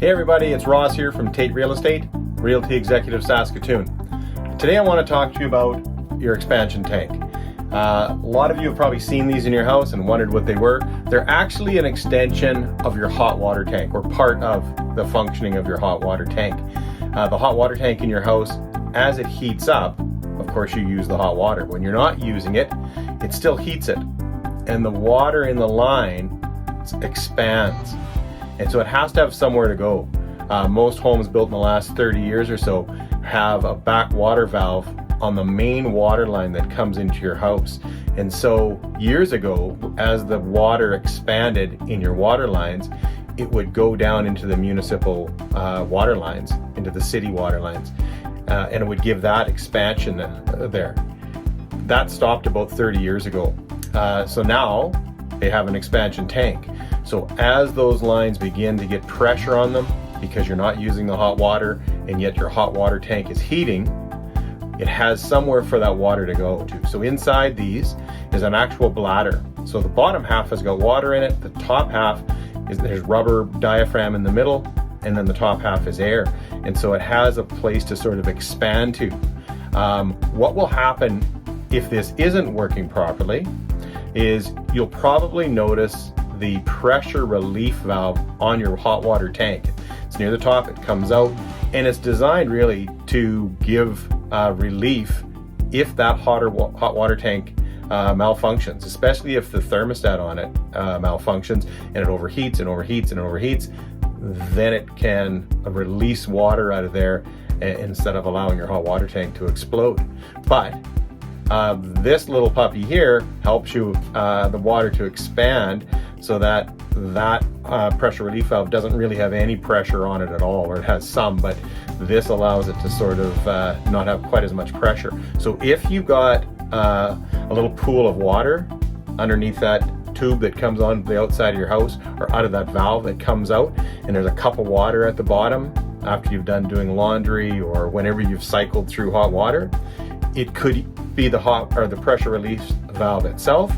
Hey everybody, it's Ross here from Tait Real Estate, Realty Executives Saskatoon. Today I want to talk to you about your expansion tank. A lot of you have probably seen these in your house and wondered what they were. They're actually an extension of your hot water tank, or part of the functioning of your hot water tank. The hot water tank in your house, as it heats up, of course you use the hot water. When you're not using it, it still heats it. And the water in the line expands. And so it has to have somewhere to go. Most homes built in the last 30 years or so have a back water valve on the main water line that comes into your house. And so years ago, as the water expanded in your water lines, it would go down into the municipal water lines, into the city water lines, and it would give that expansion there. That stopped about 30 years ago. So now they have an expansion tank. So as those lines begin to get pressure on them, because you're not using the hot water and yet your hot water tank is heating, it has somewhere for that water to go to. So inside these is an actual bladder. So the bottom half has got water in it. The top half there's rubber diaphragm in the middle, and then the top half is air. And so it has a place to sort of expand to. What will happen if this isn't working properly is you'll probably notice the pressure relief valve on your hot water tank. It's near the top, it comes out, and it's designed really to give relief if that hot water tank malfunctions, especially if the thermostat on it malfunctions and it overheats and overheats and overheats. Then it can release water out of there instead of allowing your hot water tank to explode. But this little puppy here helps you the water to expand so that pressure relief valve doesn't really have any pressure on it at all, or it has some, but this allows it to sort of not have quite as much pressure. So if you've got a little pool of water underneath that tube that comes on the outside of your house, or out of that valve that comes out, and there's a cup of water at the bottom after you've done doing laundry or whenever you've cycled through hot water, it could be the pressure relief valve itself,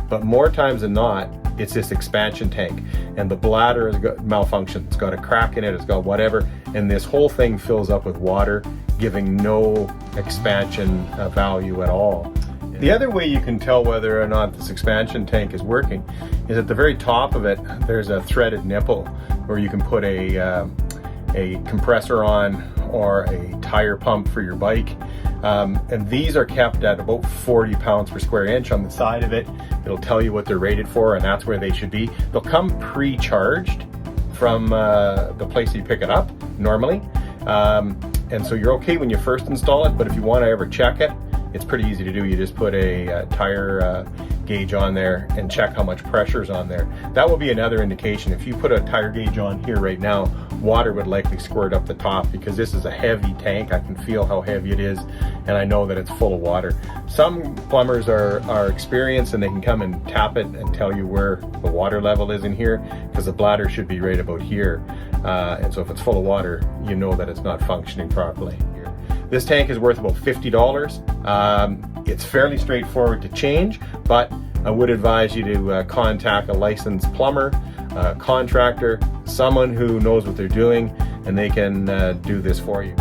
but more times than not, it's this expansion tank, and the bladder has got malfunction. It's got a crack in it, it's got whatever, and this whole thing fills up with water, giving no expansion value at all. The other way you can tell whether or not this expansion tank is working is at the very top of it, there's a threaded nipple where you can put a compressor on, or a tire pump for your bike. And these are kept at about 40 pounds per square inch on the side of it. It'll tell you what they're rated for, and that's where they should be. They'll come pre-charged from the place that you pick it up normally. And so you're okay when you first install it, but if you want to ever check it, it's pretty easy to do. You just put a tire gauge on there and check how much pressure is on there. That will be another indication. If you put a tire gauge on here right now, water would likely squirt up the top, because this is a heavy tank. I can feel how heavy it is, and I know that it's full of water. Some plumbers are experienced, and they can come and tap it and tell you where the water level is in here, because the bladder should be right about here. And so if it's full of water, you know that it's not functioning properly. This tank is worth about $50. It's fairly straightforward to change, but I would advise you to contact a licensed plumber, contractor, someone who knows what they're doing, and they can do this for you.